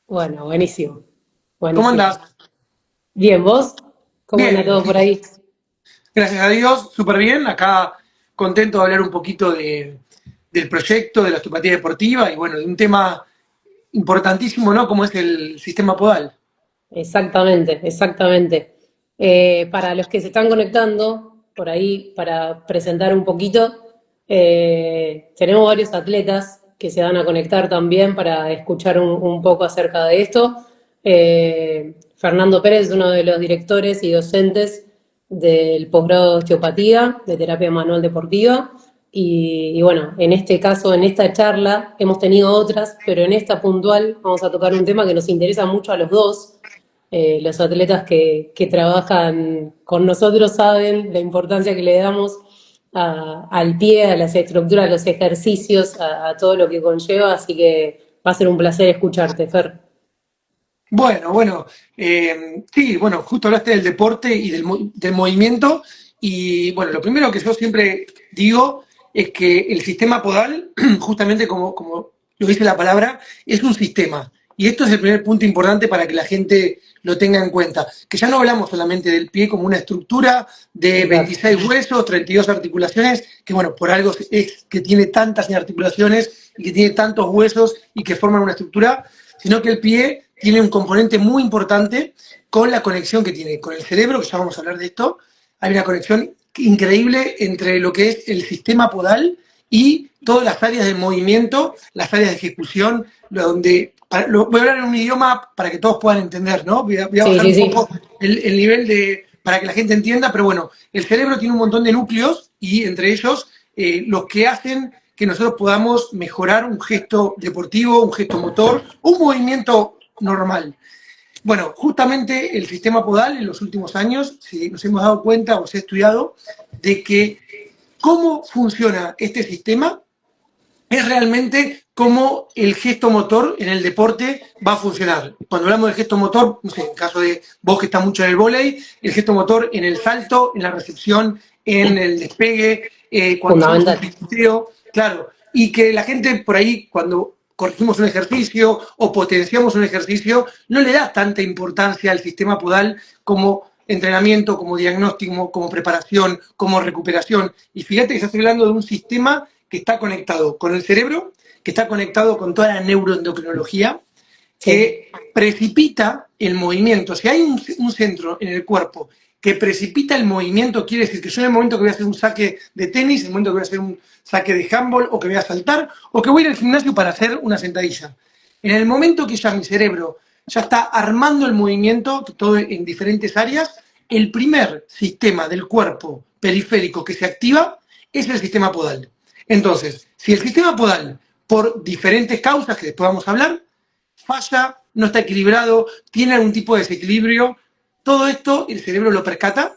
Bueno, buenísimo, ¿Cómo buenísimo. andás? Bien, ¿vos? ¿Cómo anda Bien, todo por ahí? gracias a Dios, súper bien. Acá contento de hablar un poquito del proyecto, de la osteopatía deportiva y bueno, de un tema importantísimo, ¿no? Como es el sistema podal. Exactamente, exactamente. Para los que se están conectando, por ahí, para presentar un poquito, tenemos varios atletas que se van a conectar también para escuchar un poco acerca de esto. Fernando Pérez es uno de los directores y docentes del posgrado de osteopatía, de terapia manual deportiva. Y bueno, en este caso, en esta charla, hemos tenido otras, pero en esta puntual vamos a tocar un tema que nos interesa mucho a los dos. Los atletas que trabajan con nosotros saben la importancia que le damos al pie, a las estructuras, a los ejercicios, a todo lo que conlleva, así que va a ser un placer escucharte, Fer. Bueno, sí, bueno, justo hablaste del deporte y del movimiento y bueno, lo primero que yo siempre digo es que el sistema podal, justamente como lo dice la palabra, es un sistema. Y esto es el primer punto importante para que la gente lo tenga en cuenta. Que ya no hablamos solamente del pie como una estructura de Exacto. 26 huesos, 32 articulaciones, que bueno, por algo es que tiene tantas articulaciones y que tiene tantos huesos y que forman una estructura, sino que el pie tiene un componente muy importante con la conexión que tiene con el cerebro, que ya vamos a hablar de esto. Hay una conexión increíble entre lo que es el sistema podal y todas las áreas del movimiento, las áreas de ejecución, voy a hablar en un idioma para que todos puedan entender, ¿no? Voy a Sí, bajar sí, un sí. poco el nivel para que la gente entienda, pero bueno, el cerebro tiene un montón de núcleos y entre ellos los que hacen que nosotros podamos mejorar un gesto deportivo, un gesto motor, un movimiento normal. Bueno, justamente el sistema podal en los últimos años nos hemos dado cuenta o se ha estudiado de que cómo funciona este sistema es realmente cómo el gesto motor en el deporte va a funcionar. Cuando hablamos del gesto motor, no sé, en el caso de vos que estás mucho en el vóley, el gesto motor en el salto, en la recepción, en el despegue, cuando hacemos un Fundamental. pisteo, claro, y que la gente por ahí cuando corregimos un ejercicio o potenciamos un ejercicio, no le da tanta importancia al sistema podal como entrenamiento, como diagnóstico, como preparación, como recuperación. Y fíjate que estás hablando de un sistema que está conectado con el cerebro, que está conectado con toda la neuroendocrinología, Sí, que precipita el movimiento. Si hay un centro en el cuerpo que precipita el movimiento, quiere decir que yo en el momento que voy a hacer un saque de tenis, en el momento que voy a hacer un saque de handball, o que voy a saltar, o que voy a ir al gimnasio para hacer una sentadilla. En el momento que ya mi cerebro ya está armando el movimiento, todo en diferentes áreas, el primer sistema del cuerpo periférico que se activa es el sistema podal. Entonces, si el sistema podal, por diferentes causas que después vamos a hablar, falla, no está equilibrado, tiene algún tipo de desequilibrio, todo esto el cerebro lo percata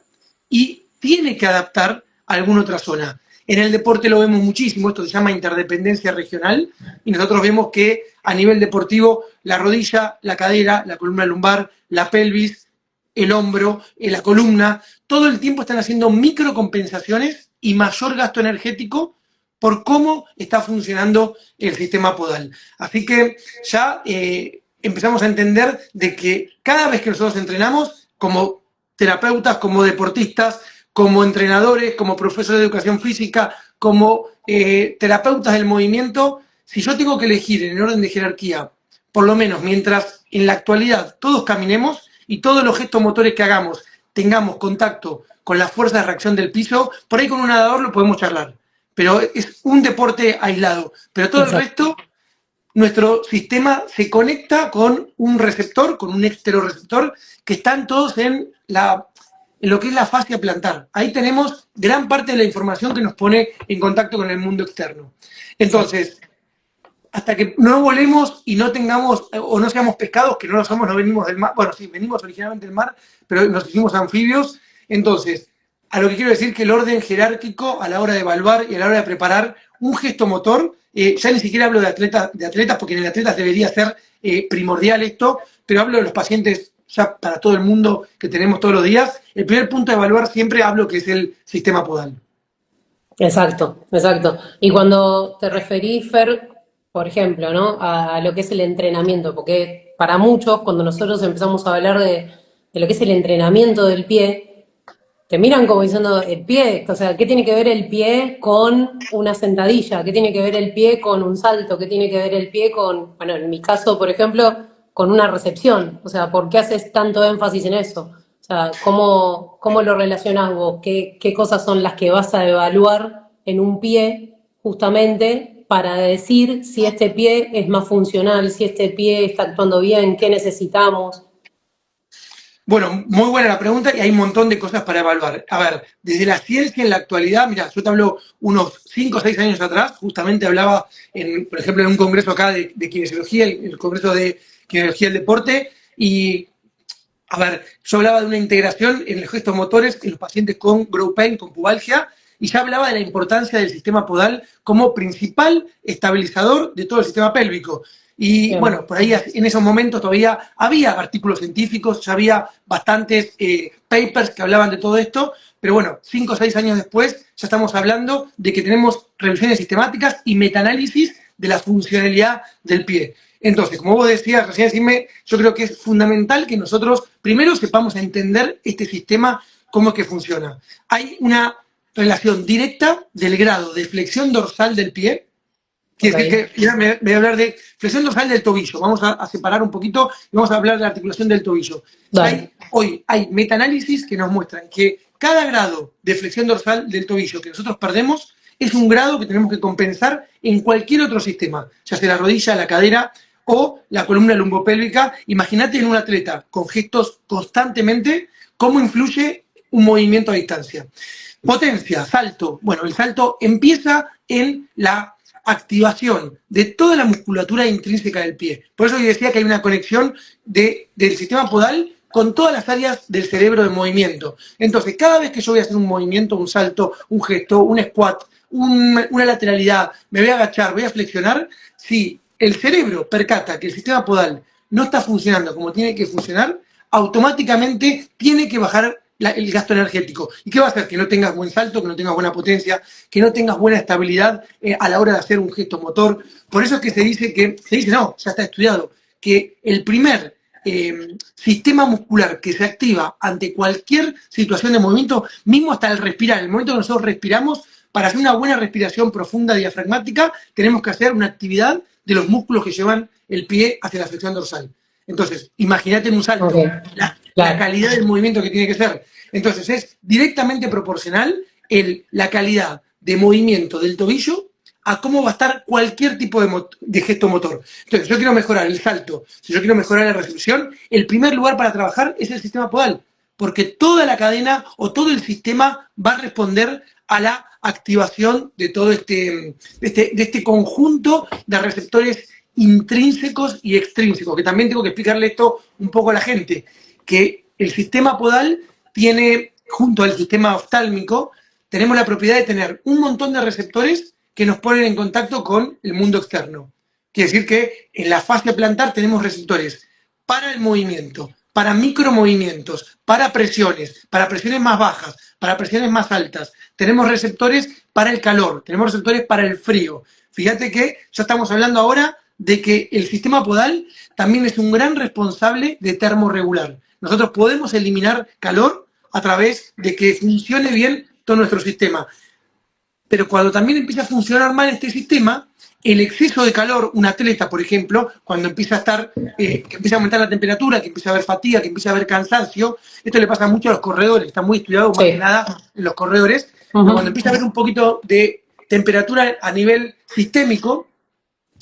y tiene que adaptar a alguna otra zona. En el deporte lo vemos muchísimo, esto se llama interdependencia regional, y nosotros vemos que a nivel deportivo la rodilla, la cadera, la columna lumbar, la pelvis, el hombro, la columna, todo el tiempo están haciendo microcompensaciones y mayor gasto energético por cómo está funcionando el sistema podal. Así que ya empezamos a entender de que cada vez que nosotros entrenamos, como terapeutas, como deportistas, como entrenadores, como profesores de educación física, como terapeutas del movimiento, si yo tengo que elegir en el orden de jerarquía, por lo menos mientras en la actualidad todos caminemos y todos los gestos motores que hagamos tengamos contacto con la fuerza de reacción del piso, por ahí con un nadador lo podemos charlar, pero es un deporte aislado, pero todo el exacto. resto nuestro sistema se conecta con un receptor, con un exteroreceptor, que están todos en lo que es la fascia plantar. Ahí tenemos gran parte de la información que nos pone en contacto con el mundo externo. Sí. Entonces, hasta que no volemos y no tengamos, o no seamos pescados, que no lo somos, no venimos del mar, bueno, sí, venimos originalmente del mar, pero nos hicimos anfibios. Entonces, a lo que quiero decir que el orden jerárquico a la hora de evaluar y a la hora de preparar un gesto motor, ya ni siquiera hablo de atletas, porque en el atletas debería ser primordial esto, pero hablo de los pacientes ya para todo el mundo que tenemos todos los días. El primer punto de evaluar siempre hablo que es el sistema podal. Exacto, exacto. Y cuando te referís, Fer, por ejemplo, ¿no? A lo que es el entrenamiento, porque para muchos, cuando nosotros empezamos a hablar de lo que es el entrenamiento del pie, te miran como diciendo, el pie, o sea, ¿qué tiene que ver el pie con una sentadilla? ¿Qué tiene que ver el pie con un salto? ¿Qué tiene que ver el pie con, bueno, en mi caso, por ejemplo, con una recepción? O sea, ¿por qué haces tanto énfasis en eso? O sea, ¿cómo lo relacionás vos? ¿Qué cosas son las que vas a evaluar en un pie justamente para decir si este pie es más funcional, si este pie está actuando bien, qué necesitamos? Bueno, muy buena la pregunta y hay un montón de cosas para evaluar. A ver, desde la ciencia en la actualidad, mira, yo te hablo unos 5 o 6 años atrás, justamente hablaba, por ejemplo, en un congreso acá de kinesiología, el congreso de kinesiología del deporte, y, a ver, yo hablaba de una integración en los gestos motores en los pacientes con growth pain, con pubalgia, y ya hablaba de la importancia del sistema podal como principal estabilizador de todo el sistema pélvico. Y Bien. bueno, por ahí en esos momentos todavía había artículos científicos, ya había bastantes papers que hablaban de todo esto, pero bueno, 5 o 6 años después ya estamos hablando de que tenemos revisiones sistemáticas y metaanálisis de la funcionalidad del pie. Entonces, como vos decías, recién decime, yo creo que es fundamental que nosotros primero sepamos entender este sistema, cómo es que funciona. Hay una relación directa del grado de flexión dorsal del pie. Quiere Ok, decir que ya me voy a hablar de flexión dorsal del tobillo. Vamos a separar un poquito y vamos a hablar de la articulación del tobillo. dale. Hoy hay metaanálisis que nos muestran que cada grado de flexión dorsal del tobillo que nosotros perdemos es un grado que tenemos que compensar en cualquier otro sistema, ya sea la rodilla, la cadera o la columna lumbopélvica. Imagínate en un atleta con gestos constantemente cómo influye un movimiento a distancia. Potencia, salto. Bueno, el salto empieza en la activación de toda la musculatura intrínseca del pie. Por eso yo decía que hay una conexión del sistema podal con todas las áreas del cerebro de movimiento. Entonces, cada vez que yo voy a hacer un movimiento, un salto, un gesto, un squat, una lateralidad, me voy a agachar, voy a flexionar, si el cerebro percata que el sistema podal no está funcionando como tiene que funcionar, automáticamente tiene que bajar el gasto energético. ¿Y qué va a hacer? Que no tengas buen salto, que no tengas buena potencia, que no tengas buena estabilidad a la hora de hacer un gesto motor. Por eso es que se dice, no, ya está estudiado, que el primer sistema muscular que se activa ante cualquier situación de movimiento, mismo hasta el respirar, el momento que nosotros respiramos, para hacer una buena respiración profunda diafragmática, tenemos que hacer una actividad de los músculos que llevan el pie hacia la flexión dorsal. Entonces, imagínate en un salto, Ok, la claro. calidad del movimiento que tiene que ser. Entonces, es directamente proporcional la calidad de movimiento del tobillo a cómo va a estar cualquier tipo de gesto motor. Entonces, si yo quiero mejorar el salto, si yo quiero mejorar la recepción, el primer lugar para trabajar es el sistema podal, porque toda la cadena o todo el sistema va a responder a la activación de todo este conjunto de receptores intrínsecos y extrínsecos, que también tengo que explicarle esto un poco a la gente, que el sistema podal tiene, junto al sistema oftálmico, tenemos la propiedad de tener un montón de receptores que nos ponen en contacto con el mundo externo. Quiere decir que en la fascia plantar tenemos receptores para el movimiento, para micromovimientos, para presiones más bajas, para presiones más altas. Tenemos receptores para el calor, tenemos receptores para el frío. Fíjate que ya estamos hablando ahora de que el sistema podal también es un gran responsable de termorregular. Nosotros podemos eliminar calor a través de que funcione bien todo nuestro sistema. Pero cuando también empieza a funcionar mal este sistema, el exceso de calor, un atleta, por ejemplo, cuando empieza a estar, que empieza a aumentar la temperatura, que empieza a haber fatiga, que empieza a haber cansancio, esto le pasa mucho a los corredores, está muy estudiado más que Sí. nada en los corredores, pero cuando empieza a haber un poquito de temperatura a nivel sistémico,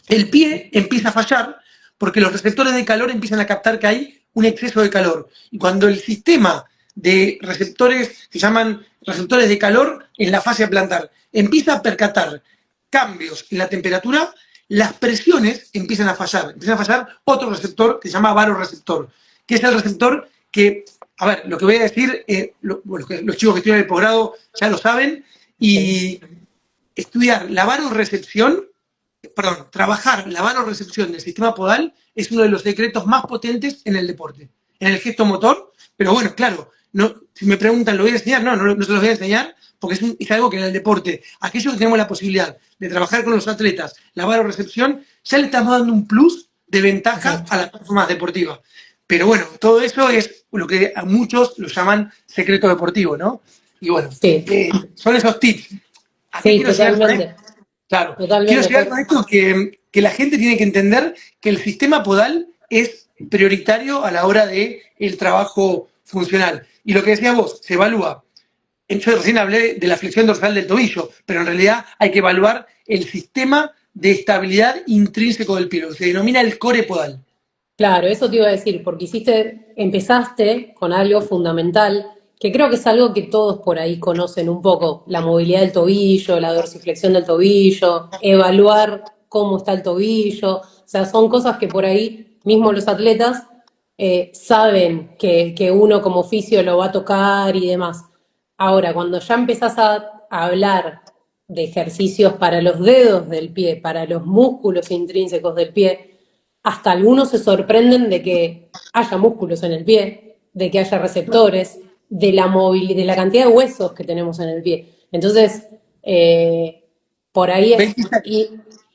el pie empieza a fallar porque los receptores de calor empiezan a captar que hay un exceso de calor. Y cuando el sistema de receptores, que se llaman receptores de calor en la fascia plantar, empieza a percatar cambios en la temperatura, las presiones empiezan a fallar. Empieza a fallar otro receptor que se llama varoreceptor, que es el receptor que, a ver, lo que voy a decir, los chicos que estudian el posgrado ya lo saben, y estudiar la varorecepción, trabajar la varorecepción del sistema podal es uno de los secretos más potentes en el deporte, en el gesto motor, pero bueno, claro, no, si me preguntan, ¿lo voy a enseñar? No se los voy a enseñar, porque es algo que en el deporte, aquellos que tenemos la posibilidad de trabajar con los atletas, la varorecepción, ya le estamos dando un plus de ventaja exacto. a la performance deportiva. Pero bueno, todo eso es lo que a muchos lo llaman secreto deportivo, ¿no? Y bueno, Sí, son esos tips. ¿A qué sí, quiero llegar con esto? totalmente, Claro, quiero totalmente. llegar con esto que la gente tiene que entender que el sistema podal es prioritario a la hora del trabajo funcional. Y lo que decías vos, se evalúa. Yo recién hablé de la flexión dorsal del tobillo, pero en realidad hay que evaluar el sistema de estabilidad intrínseco del pie, lo que se denomina el core podal. Claro, eso te iba a decir, porque empezaste con algo fundamental, que creo que es algo que todos por ahí conocen un poco, la movilidad del tobillo, la dorsiflexión del tobillo, evaluar cómo está el tobillo, o sea, son cosas que por ahí mismo los atletas saben que uno como oficio lo va a tocar y demás. Ahora, cuando ya empezás a hablar de ejercicios para los dedos del pie, para los músculos intrínsecos del pie, hasta algunos se sorprenden de que haya músculos en el pie, de que haya receptores, de la movilidad, de la cantidad de huesos que tenemos en el pie. Entonces, por ahí es. 26.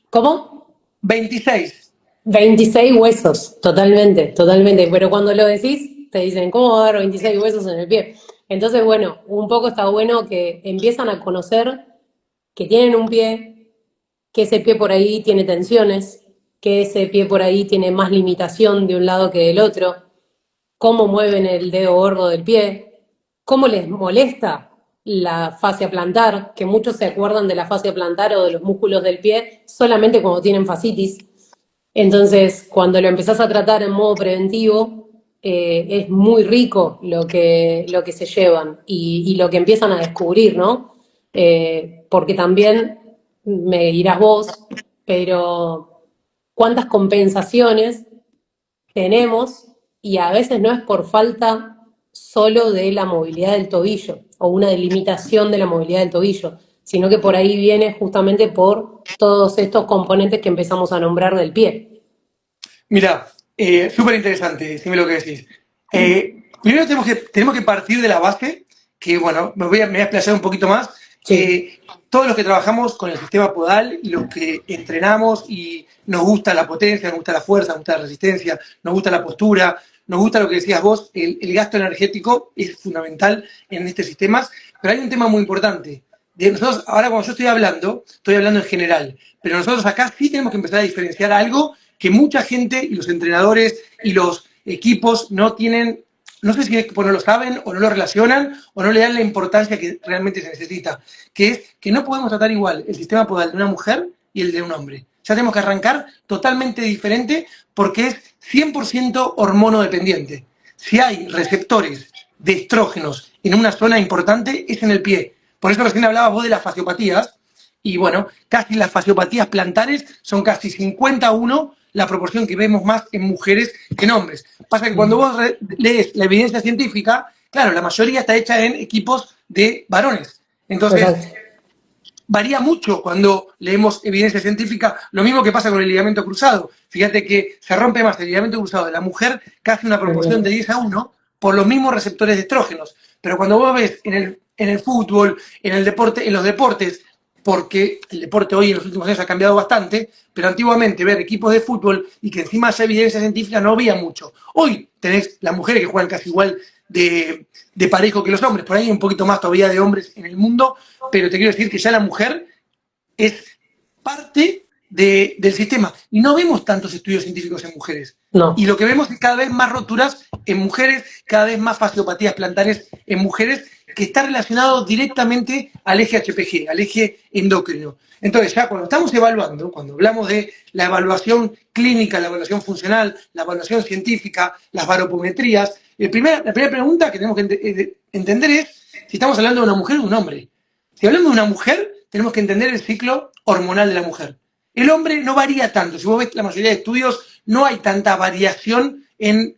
¿Cómo? 26. 26 huesos, totalmente, totalmente. Pero cuando lo decís, te dicen, ¿cómo va a haber 26 huesos en el pie? Entonces, bueno, un poco está bueno que empiezan a conocer que tienen un pie, que ese pie por ahí tiene tensiones, que ese pie por ahí tiene más limitación de un lado que del otro, cómo mueven el dedo gordo del pie, cómo les molesta la fascia plantar, que muchos se acuerdan de la fascia plantar o de los músculos del pie solamente cuando tienen fascitis. Entonces, cuando lo empezás a tratar en modo preventivo, es muy rico lo que se llevan y lo que empiezan a descubrir, ¿no? Porque también, me dirás vos, pero cuántas compensaciones tenemos y a veces no es por falta solo de la movilidad del tobillo o una delimitación de la movilidad del tobillo, sino que por ahí viene justamente por todos estos componentes que empezamos a nombrar del pie. Mira, súper interesante, decime lo que decís. Primero tenemos que partir de la base, que bueno, me voy a explayar un poquito más. Sí, Todos los que trabajamos con el sistema podal y los que entrenamos y nos gusta la potencia, nos gusta la fuerza, nos gusta la resistencia, nos gusta la postura, nos gusta lo que decías vos, el gasto energético es fundamental en estos sistemas, pero hay un tema muy importante. De nosotros, ahora cuando yo estoy hablando en general, pero nosotros acá sí tenemos que empezar a diferenciar algo que mucha gente y los entrenadores y los equipos no tienen, no sé si es porque no lo saben o no lo relacionan o no le dan la importancia que realmente se necesita, que es que no podemos tratar igual el sistema podal de una mujer y el de un hombre. Ya tenemos que arrancar totalmente diferente porque es 100% hormonodependiente. Si hay receptores de estrógenos en una zona importante, es en el pie. Por eso recién hablabas vos de las fasciopatías, y bueno, casi las fasciopatías plantares son casi 50-1 la proporción que vemos más en mujeres que en hombres. Pasa que cuando vos lees la evidencia científica, claro, la mayoría está hecha en equipos de varones. Entonces, exacto. varía mucho cuando leemos evidencia científica, lo mismo que pasa con el ligamento cruzado. Fíjate que se rompe más el ligamento cruzado de la mujer, casi una proporción de 10-1, por los mismos receptores de estrógenos. Pero cuando vos ves en el fútbol, en el deporte, en los deportes, porque el deporte hoy en los últimos años ha cambiado bastante, pero antiguamente ver equipos de fútbol y que encima haya evidencia científica no había mucho. Hoy tenés las mujeres que juegan casi igual de parejo que los hombres, por ahí un poquito más todavía de hombres en el mundo, pero te quiero decir que ya la mujer es parte del sistema. Y no vemos tantos estudios científicos en mujeres. Y No, lo que vemos es cada vez más roturas en mujeres, cada vez más fasciopatías plantares en mujeres, que está relacionado directamente al eje HPG, al eje endocrino. Entonces, ya cuando estamos evaluando, cuando hablamos de la evaluación clínica, la evaluación funcional, la evaluación científica, las baropometrías, la primera pregunta que tenemos que entender es si estamos hablando de una mujer o de un hombre. Si hablamos de una mujer, tenemos que entender el ciclo hormonal de la mujer. El hombre no varía tanto. Si vos ves la mayoría de estudios, no hay tanta variación en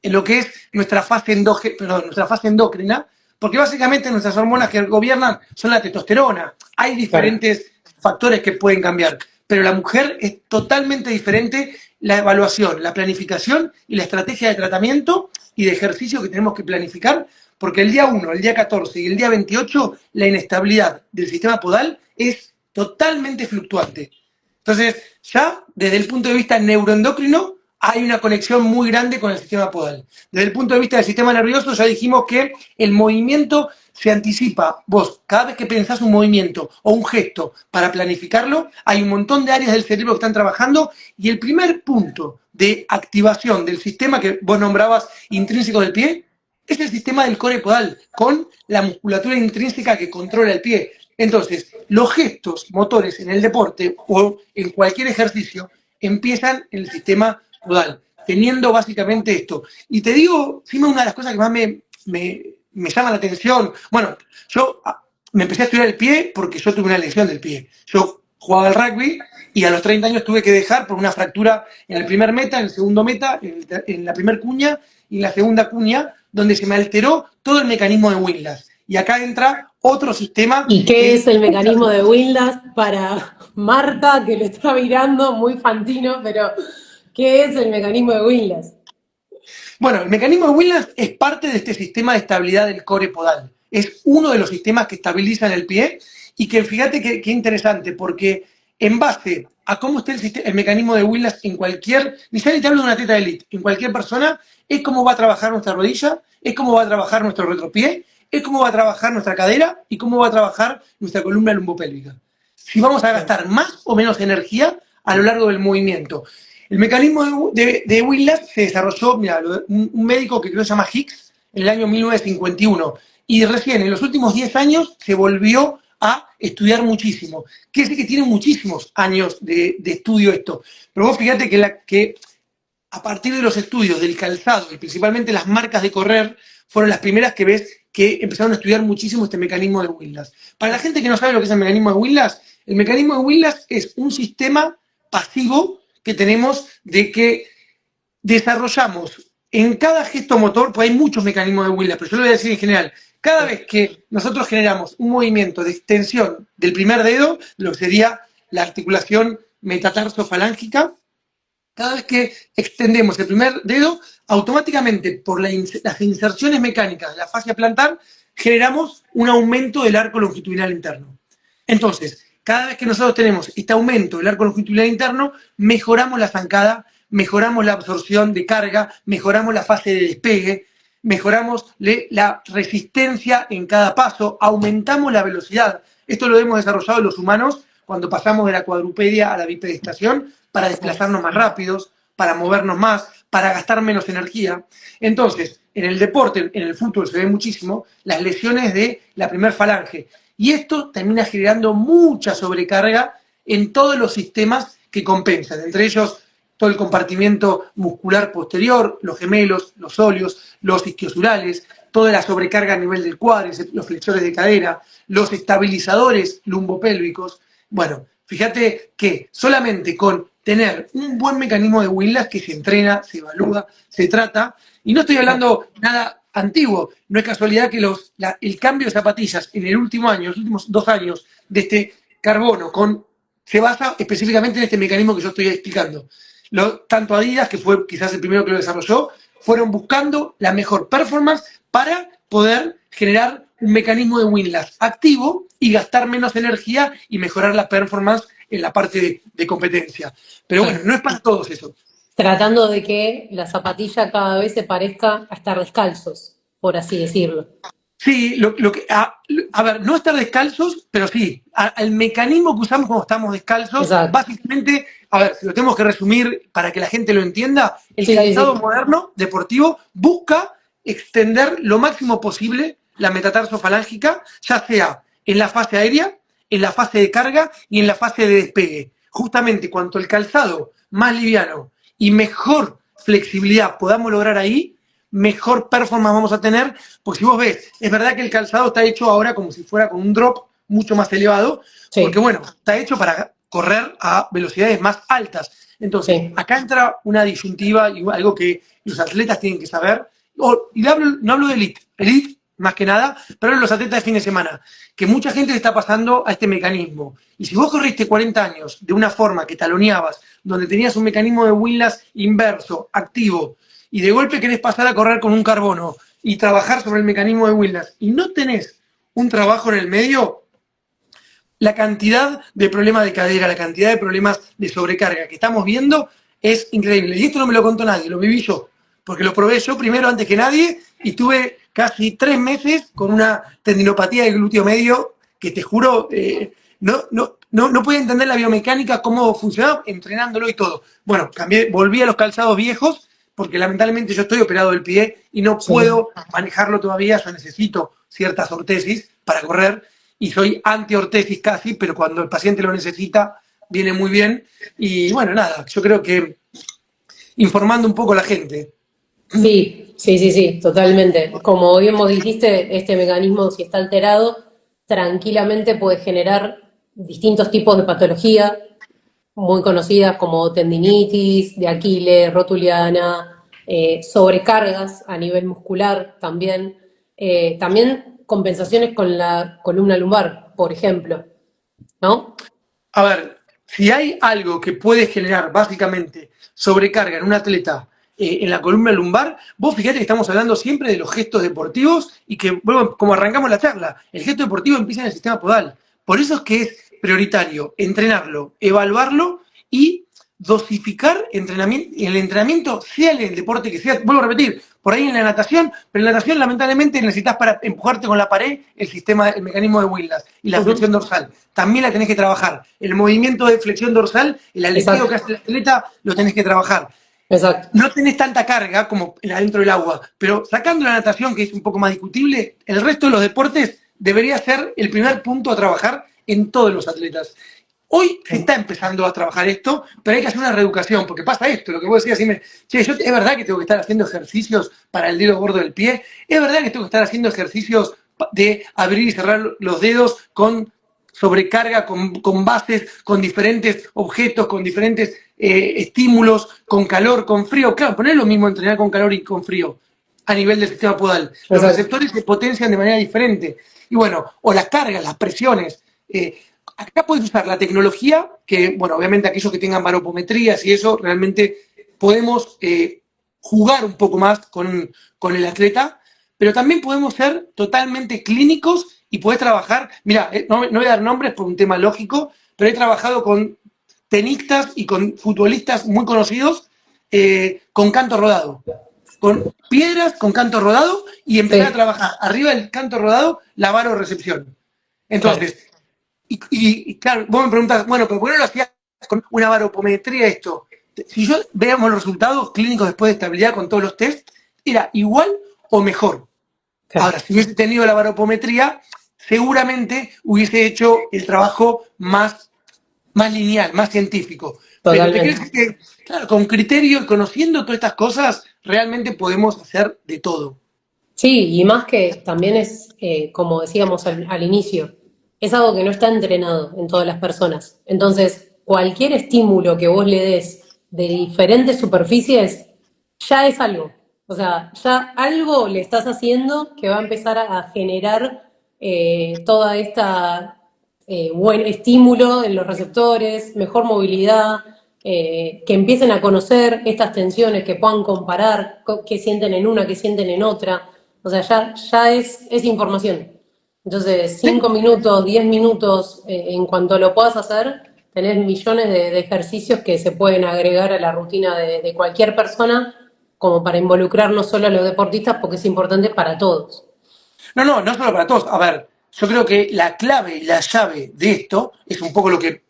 lo que es nuestra fase endocrina, porque básicamente nuestras hormonas que gobiernan son la testosterona. Hay claro. diferentes factores que pueden cambiar, pero la mujer es totalmente diferente la evaluación, la planificación y la estrategia de tratamiento y de ejercicio que tenemos que planificar, porque el día 1, el día 14 y el día 28 la inestabilidad del sistema podal es totalmente fluctuante. Entonces, ya desde el punto de vista neuroendocrino, hay una conexión muy grande con el sistema podal. Desde el punto de vista del sistema nervioso, ya dijimos que el movimiento se anticipa. Vos, cada vez que pensás un movimiento o un gesto para planificarlo, hay un montón de áreas del cerebro que están trabajando y el primer punto de activación del sistema que vos nombrabas intrínseco del pie es el sistema del core podal, con la musculatura intrínseca que controla el pie. Entonces, los gestos motores en el deporte o en cualquier ejercicio empiezan en el sistema podal, teniendo básicamente esto. Y te digo, sí, una de las cosas que más me llama la atención, bueno, yo me empecé a estudiar el pie porque yo tuve una lesión del pie. Yo jugaba al rugby y a los 30 años tuve que dejar por una fractura en el primer meta, en el segundo meta, en la primer cuña y en la segunda cuña, donde se me alteró todo el mecanismo de Windlass. Y acá entra otro sistema. ¿Y qué es el mecanismo de Windlass para Marta, que lo está mirando muy fantino, pero qué es el mecanismo de Windlass? Bueno, el mecanismo de Windlass es parte de este sistema de estabilidad del core podal. Es uno de los sistemas que estabilizan el pie y que fíjate qué interesante, porque en base a cómo esté el mecanismo de Windlass en cualquier, ni siquiera te hablo de una atleta de elite, en cualquier persona, es cómo va a trabajar nuestra rodilla, es cómo va a trabajar nuestro retropié, es cómo va a trabajar nuestra cadera y cómo va a trabajar nuestra columna lumbopélvica. Si vamos a gastar más o menos energía a lo largo del movimiento. El mecanismo de Windlass se desarrolló, mira, un médico que creo que se llama Hicks en el año 1951 y recién en los últimos 10 años se volvió a estudiar muchísimo. Quiere decir que tiene muchísimos años de estudio esto. Pero vos fíjate que a partir de los estudios del calzado y principalmente las marcas de correr fueron las primeras que ves que empezaron a estudiar muchísimo este mecanismo de Windlass. Para la gente que no sabe lo que es el mecanismo de Windlass, el mecanismo de Windlass es un sistema pasivo que tenemos de que desarrollamos en cada gesto motor, pues hay muchos mecanismos de Windlass, pero yo lo voy a decir en general, cada vez que nosotros generamos un movimiento de extensión del primer dedo, lo que sería la articulación metatarso-falángica, cada vez que extendemos el primer dedo, automáticamente por las inserciones mecánicas de la fascia plantar, generamos un aumento del arco longitudinal interno. Entonces, cada vez que nosotros tenemos este aumento del arco longitudinal interno, mejoramos la zancada, mejoramos la absorción de carga, mejoramos la fase de despegue, mejoramos la resistencia en cada paso, aumentamos la velocidad. Esto lo hemos desarrollado los humanos cuando pasamos de la cuadrupedia a la bipedestación para desplazarnos más rápidos, para movernos más, para gastar menos energía. Entonces, en el deporte, en el fútbol se ve muchísimo las lesiones de la primer falange. Y esto termina generando mucha sobrecarga en todos los sistemas que compensan, entre ellos todo el compartimiento muscular posterior, los gemelos, los óleos, los isquiosurales, toda la sobrecarga a nivel del cuádriceps, los flexores de cadera, los estabilizadores lumbopélvicos. Bueno, fíjate que solamente con tener un buen mecanismo de Windlass que se entrena, se evalúa, se trata, y no estoy hablando nada antiguo, no es casualidad que el cambio de zapatillas en el último año, los últimos 2 años de este carbono, se basa específicamente en este mecanismo que yo estoy explicando. Tanto Adidas, que fue quizás el primero que lo desarrolló, fueron buscando la mejor performance para poder generar un mecanismo de Windlass activo y gastar menos energía y mejorar la performance en la parte de competencia. Pero bueno, no es para todos eso. Tratando de que la zapatilla cada vez se parezca a estar descalzos, por así decirlo. Sí, a ver, no estar descalzos, pero sí, el mecanismo que usamos cuando estamos descalzos, exacto, básicamente, a ver, si lo tenemos que resumir para que la gente lo entienda, el calzado moderno, deportivo, busca extender lo máximo posible la metatarso-falángica, ya sea en la fase aérea, en la fase de carga y en la fase de despegue. Justamente cuanto el calzado más liviano y mejor flexibilidad podamos lograr ahí, mejor performance vamos a tener, porque si vos ves, es verdad que el calzado está hecho ahora como si fuera con un drop mucho más elevado, sí, porque bueno, está hecho para correr a velocidades más altas. Entonces, sí, acá entra una disyuntiva y algo que los atletas tienen que saber, y no hablo de elite más que nada, pero en los atletas de fin de semana, que mucha gente le está pasando a este mecanismo. Y si vos corriste 40 años de una forma que taloneabas, donde tenías un mecanismo de Windlass inverso, activo, y de golpe querés pasar a correr con un carbono y trabajar sobre el mecanismo de Windlass, y no tenés un trabajo en el medio, la cantidad de problemas de cadera, la cantidad de problemas de sobrecarga que estamos viendo es increíble. Y esto no me lo contó nadie, lo viví yo, porque lo probé yo primero antes que nadie y tuve casi 3 meses con una tendinopatía del glúteo medio que te juro, no podía entender la biomecánica, cómo funcionaba, entrenándolo y todo. Bueno, volví a los calzados viejos, porque lamentablemente yo estoy operado del pie y no Sí. puedo manejarlo todavía, yo necesito ciertas ortesis para correr, y soy anti-ortesis casi, pero cuando el paciente lo necesita, viene muy bien. Y bueno, nada, yo creo que informando un poco a la gente. Sí, sí, sí, sí, totalmente. Como bien vos dijiste, este mecanismo, si está alterado, tranquilamente puede generar distintos tipos de patología, muy conocidas como tendinitis, de Aquiles, rotuliana, sobrecargas a nivel muscular también, también compensaciones con la columna lumbar, por ejemplo, ¿no? A ver, si hay algo que puede generar básicamente sobrecarga en un atleta en la columna lumbar, vos fíjate que estamos hablando siempre de los gestos deportivos y que, bueno, como arrancamos la charla, el gesto deportivo empieza en el sistema podal. Por eso es que es prioritario entrenarlo, evaluarlo y dosificar entrenamiento, el entrenamiento, sea el deporte que sea. Vuelvo a repetir, por ahí en la natación, pero en la natación lamentablemente necesitas para empujarte con la pared el mecanismo de Willis y la flexión Ujú. dorsal. También la tenés que trabajar. El movimiento de flexión dorsal, el aleteo que Exacto, hace el atleta, lo tenés que trabajar. exacto. No tenés tanta carga como adentro del agua, pero sacando la natación, que es un poco más discutible, el resto de los deportes debería ser el primer punto a trabajar en todos los atletas. Hoy se está empezando a trabajar esto, pero hay que hacer una reeducación, porque pasa esto, lo que vos decías, che, yo es verdad que tengo que estar haciendo ejercicios para el dedo gordo del pie, es verdad que tengo que estar haciendo ejercicios de abrir y cerrar los dedos con sobrecarga, con bases, con diferentes objetos, con diferentes estímulos, con calor, con frío. Claro, no es lo mismo entrenar con calor y con frío a nivel del sistema podal. Los Exacto. receptores se potencian de manera diferente. Y bueno, o las cargas, las presiones. Acá puedes usar la tecnología, que, bueno, obviamente aquellos que tengan baropometrías y eso, realmente podemos jugar un poco más con el atleta, pero también podemos ser totalmente clínicos y poder trabajar. Mira, no voy a dar nombres por un tema lógico, pero he trabajado con tenistas y con futbolistas muy conocidos con canto rodado, con piedras, con canto rodado, y empezar a Sí, trabajar arriba del canto rodado la barorecepción. claro. Entonces, y claro, vos me preguntás, bueno, pero ¿por qué no lo hacías con una baropometría esto? Si yo veamos los resultados clínicos después de estabilidad con todos los test, era igual o mejor. Claro. Ahora, si hubiese tenido la baropometría, seguramente hubiese hecho el trabajo más lineal, más científico. Pero te quiero Totalmente. decir que, claro, con criterio y conociendo todas estas cosas, realmente podemos hacer de todo. Sí, y más que también es, como decíamos al inicio, es algo que no está entrenado en todas las personas. Entonces, cualquier estímulo que vos le des de diferentes superficies, ya es algo. O sea, ya algo le estás haciendo que va a empezar a generar toda esta buen estímulo en los receptores, mejor movilidad, que empiecen a conocer estas tensiones, que puedan comparar qué sienten en una, qué sienten en otra. O sea, ya es información. Entonces, Sí, 5 minutos, 10 minutos, en cuanto lo puedas hacer, tenés millones de ejercicios que se pueden agregar a la rutina de cualquier persona, como para involucrar no solo a los deportistas, porque es importante para todos. no solo para todos. A ver, yo creo que la clave y la llave de esto es un poco lo que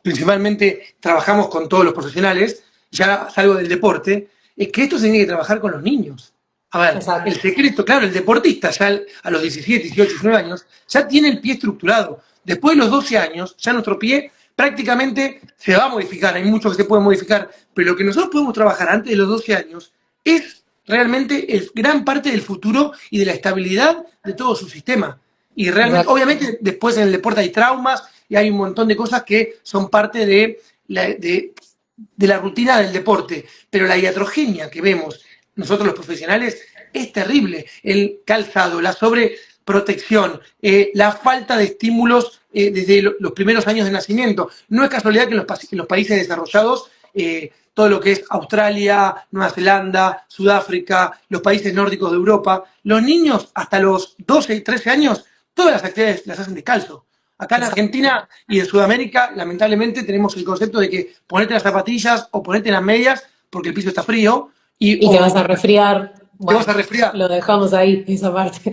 principalmente trabajamos con todos los profesionales, ya salgo del deporte, es que esto se tiene que trabajar con los niños. A ver, el Exacto. secreto, claro, el deportista ya a los 17, 18, 19 años ya tiene el pie estructurado. Después de los 12 años, ya nuestro pie prácticamente se va a modificar, hay mucho que se puede modificar, pero lo que nosotros podemos trabajar antes de los 12 años es realmente gran parte del futuro y de la estabilidad de todo su sistema. Y realmente, Exacto. obviamente, después en el deporte hay traumas y hay un montón de cosas que son parte de la rutina del deporte. Pero la iatrogenia que vemos nosotros los profesionales es terrible. El calzado, la sobreprotección, la falta de estímulos desde los primeros años de nacimiento. No es casualidad que en los países desarrollados todo lo que es Australia, Nueva Zelanda, Sudáfrica, los países nórdicos de Europa, los niños hasta los 12 y 13 años, todas las actividades las hacen descalzo. Acá en Exacto. Argentina y en Sudamérica, lamentablemente, tenemos el concepto de que ponete las zapatillas o ponete las medias porque el piso está frío Y te vas a o resfriar. te vas a Bueno, resfriar. lo dejamos ahí, esa parte.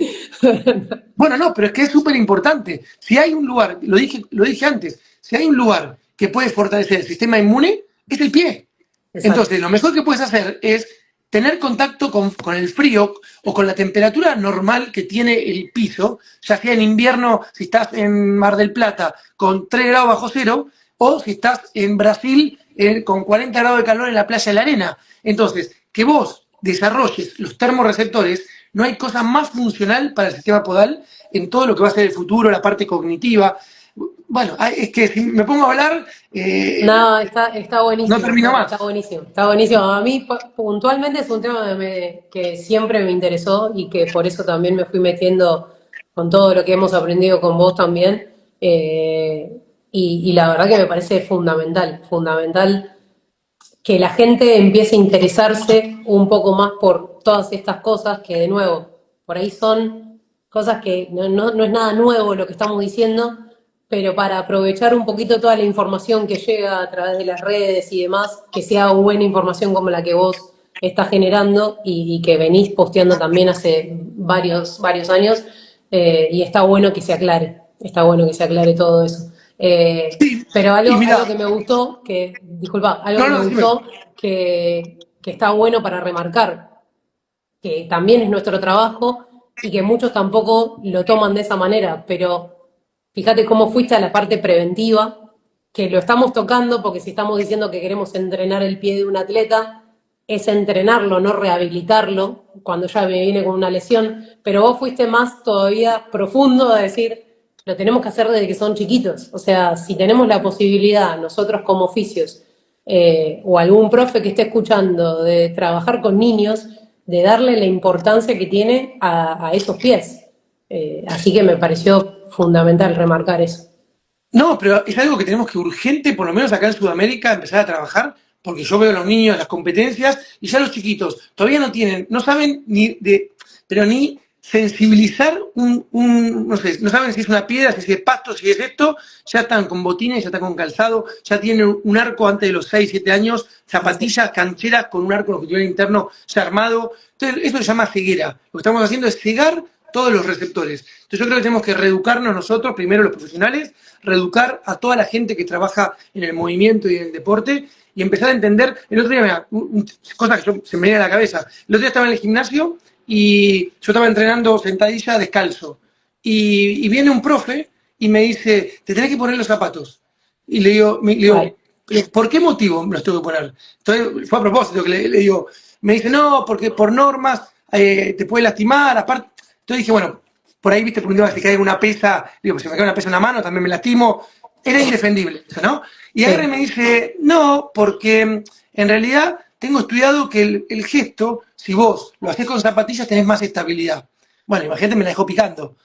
Bueno, no, pero es que es súper importante. Si hay un lugar, lo dije antes, si hay un lugar que puede fortalecer el sistema inmune, es el pie. Exacto. Entonces, lo mejor que puedes hacer es tener contacto con el frío o con la temperatura normal que tiene el piso, ya sea en invierno, si estás en Mar del Plata con 3 grados bajo cero, o si estás en Brasil con 40 grados de calor en la playa de la arena. Entonces, que vos desarrolles los termorreceptores, no hay cosa más funcional para el sistema podal en todo lo que va a ser el futuro, la parte cognitiva. Bueno, es que si me pongo a hablar, No, está no buenísimo, termino está más. buenísimo, está buenísimo. A mí puntualmente es un tema que siempre me interesó y que por eso también me fui metiendo con todo lo que hemos aprendido con vos también. Y la verdad que me parece fundamental, fundamental que la gente empiece a interesarse un poco más por todas estas cosas que de nuevo, por ahí son cosas que no es nada nuevo lo que estamos diciendo, pero para aprovechar un poquito toda la información que llega a través de las redes y demás, que sea buena información como la que vos estás generando y que venís posteando también hace varios años, y está bueno que se aclare todo eso. Sí, Pero y algo mira, que me gustó, disculpa, algo no, que me no, decime. gustó que está bueno para remarcar, que también es nuestro trabajo y que muchos tampoco lo toman de esa manera, pero fíjate cómo fuiste a la parte preventiva, que lo estamos tocando porque si estamos diciendo que queremos entrenar el pie de un atleta, es entrenarlo, no rehabilitarlo cuando ya me viene con una lesión, pero vos fuiste más todavía profundo a decir, lo tenemos que hacer desde que son chiquitos, o sea, si tenemos la posibilidad, nosotros como oficios, o algún profe que esté escuchando, de trabajar con niños, de darle la importancia que tiene a esos pies. Así que me pareció fundamental remarcar eso. No, pero es algo que tenemos que urgente, por lo menos acá en Sudamérica, empezar a trabajar, porque yo veo a los niños, las competencias, y ya los chiquitos todavía no tienen, no saben ni de, pero ni sensibilizar no sé, no saben si es una piedra, si es pasto, si es esto, ya están con botines, ya están con calzado, ya tienen un arco antes de los 6 7 años, zapatillas, cancheras con un arco longitudinal interno ya armado. Entonces, eso se llama ceguera. Lo que estamos haciendo es cegar todos los receptores. Entonces yo creo que tenemos que reeducarnos nosotros, primero los profesionales, reeducar a toda la gente que trabaja en el movimiento y en el deporte y empezar a entender. El otro día, mira, cosa que se me viene a la cabeza, el otro día estaba en el gimnasio y yo estaba entrenando sentadilla descalzo y viene un profe y me dice, te tenés que poner los zapatos. Y le Ay, digo, ¿por qué motivo me los tengo que poner? Entonces fue a propósito que le digo, me dice, no, porque por normas te puede lastimar, aparte. Entonces dije, bueno, por ahí, viste, por un día si cae una pesa, digo, si me cae una pesa en la mano, también me lastimo. Era indefendible eso, ¿no? Y agarra y sí, me dice, no, porque en realidad tengo estudiado que el gesto, si vos lo haces con zapatillas, tenés más estabilidad. Bueno, imagínate, me la dejó picando.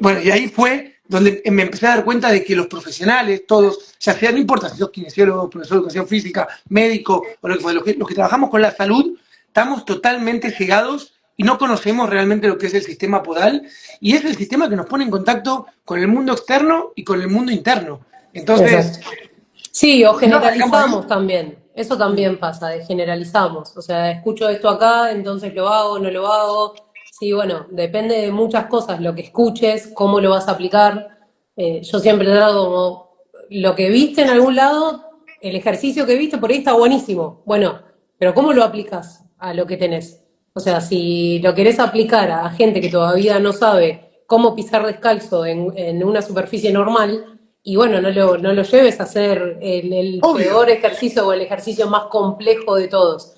Bueno, y ahí fue donde me empecé a dar cuenta de que los profesionales, todos, ya sea, no importa si sos kinesiólogo, profesor de educación física, médico, o lo que fue, los que trabajamos con la salud, estamos totalmente cegados y no conocemos realmente lo que es el sistema podal, y es el sistema que nos pone en contacto con el mundo externo y con el mundo interno. exacto. Entonces, Sí, o si no arrancamos ahí, generalizamos también. Eso también pasa, de generalizamos. O sea, escucho esto acá, entonces lo hago, no lo hago. Sí, bueno, depende de muchas cosas, lo que escuches, cómo lo vas a aplicar. Yo siempre trato como lo que viste en algún lado, el ejercicio que viste por ahí está buenísimo. Bueno, pero ¿cómo lo aplicas a lo que tenés? O sea, si lo querés aplicar a gente que todavía no sabe cómo pisar descalzo en una superficie normal, y bueno, no lo lleves a hacer el obvio, peor ejercicio o el ejercicio más complejo de todos.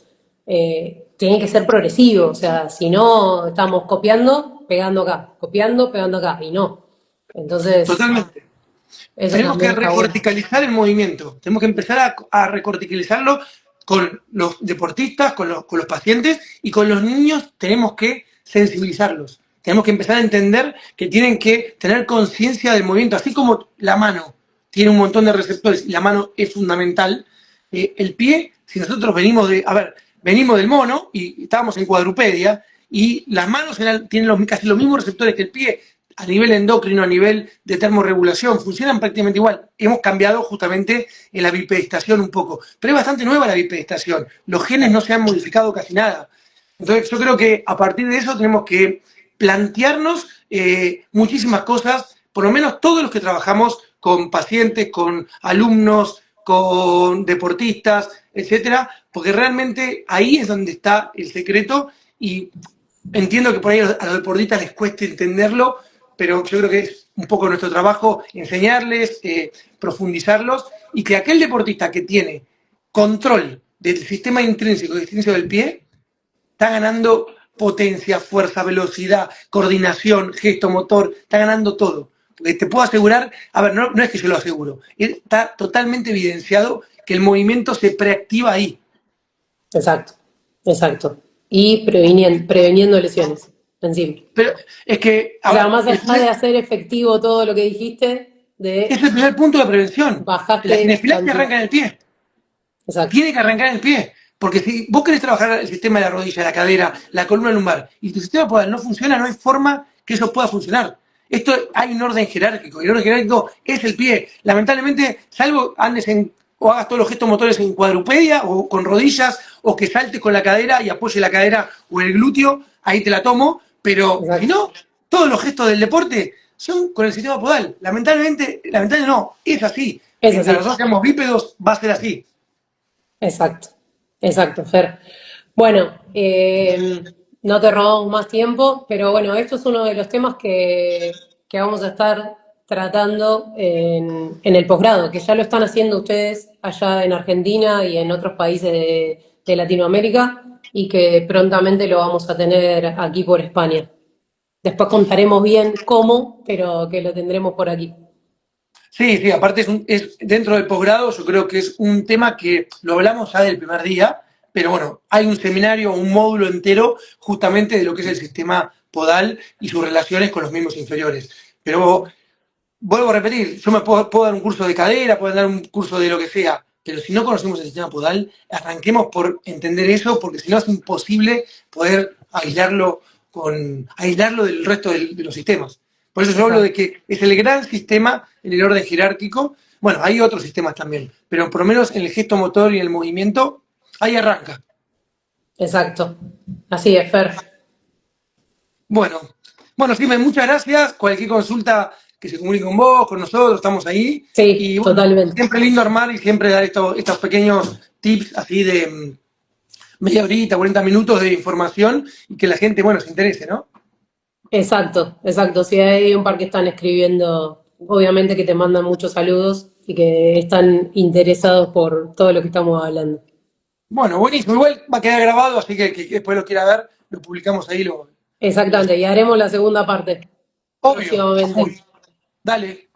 Tiene que ser progresivo, o sea, si no estamos copiando, pegando acá, y no. Entonces, totalmente. eso Tenemos también que está bueno. recorticalizar el movimiento, tenemos que empezar a recorticalizarlo con los deportistas, con los pacientes y con los niños tenemos que sensibilizarlos. Tenemos que empezar a entender que tienen que tener conciencia del movimiento, así como la mano tiene un montón de receptores y la mano es fundamental. El pie, si nosotros venimos del mono y estábamos en cuadrupedia y las manos tienen casi los mismos receptores que el pie, a nivel endocrino, a nivel de termorregulación, funcionan prácticamente igual. Hemos cambiado justamente en la bipedestación un poco, pero es bastante nueva la bipedestación. Los genes no se han modificado casi nada. Entonces yo creo que a partir de eso tenemos que plantearnos muchísimas cosas, por lo menos todos los que trabajamos con pacientes, con alumnos, con deportistas, etcétera, porque realmente ahí es donde está el secreto y entiendo que por ahí a los deportistas les cueste entenderlo, pero yo creo que es un poco nuestro trabajo enseñarles, profundizarlos y que aquel deportista que tiene control del sistema intrínseco y extrínseco del pie está ganando potencia, fuerza, velocidad, coordinación, gesto motor, está ganando todo. Porque te puedo asegurar, a ver, no es que yo lo aseguro, está totalmente evidenciado que el movimiento se preactiva ahí. Exacto, exacto. Y previniendo lesiones, encima. Pero es que, O sea, más allá de hacer efectivo todo lo que dijiste, es el primer punto de prevención. bajaste La cinefilasia arranca en el pie. Exacto. Tiene que arrancar en el pie. Porque si vos querés trabajar el sistema de la rodilla, la cadera, la columna lumbar, y tu sistema podal no funciona, no hay forma que eso pueda funcionar. Esto hay un orden jerárquico, y el orden jerárquico es el pie. Lamentablemente, salvo andes o hagas todos los gestos motores en cuadrupedia o con rodillas, o que saltes con la cadera y apoye la cadera o el glúteo, ahí te la tomo, pero Exacto. si no, todos los gestos del deporte son con el sistema podal. Lamentablemente no, es así. Es Mientras así. nosotros seamos bípedos, va a ser así. Exacto, exacto, Fer. Bueno, no te robamos más tiempo, pero bueno, esto es uno de los temas que vamos a estar tratando en el posgrado, que ya lo están haciendo ustedes allá en Argentina y en otros países de Latinoamérica, y que prontamente lo vamos a tener aquí por España. Después contaremos bien cómo, pero que lo tendremos por aquí. Sí, aparte es dentro del posgrado, yo creo que es un tema que lo hablamos ya del primer día, pero bueno, hay un seminario, un módulo entero justamente de lo que es el sistema podal y sus relaciones con los miembros inferiores. Pero vuelvo a repetir, yo me puedo dar un curso de cadera, puedo dar un curso de lo que sea, pero si no conocemos el sistema podal, arranquemos por entender eso, porque si no es imposible poder aislarlo del resto de los sistemas. Por eso yo hablo de que es el gran sistema en el orden jerárquico. Bueno, hay otros sistemas también, pero por lo menos en el gesto motor y en el movimiento, ahí arranca. Exacto. Así es, Fer. Bueno, Silvia, muchas gracias. Cualquier consulta que se comunique con vos, con nosotros, estamos ahí. Sí, Y bueno, totalmente. siempre lindo armar y siempre dar estos pequeños tips así de media horita, 40 minutos de información y que la gente, bueno, se interese, ¿no? Exacto, exacto. Sí, hay un par que están escribiendo, obviamente que te mandan muchos saludos y que están interesados por todo lo que estamos hablando. Bueno, buenísimo. Igual va a quedar grabado, así que después lo quiera ver, lo publicamos ahí. Exactamente, y haremos la segunda parte Obvio, a full. próximamente. Dale.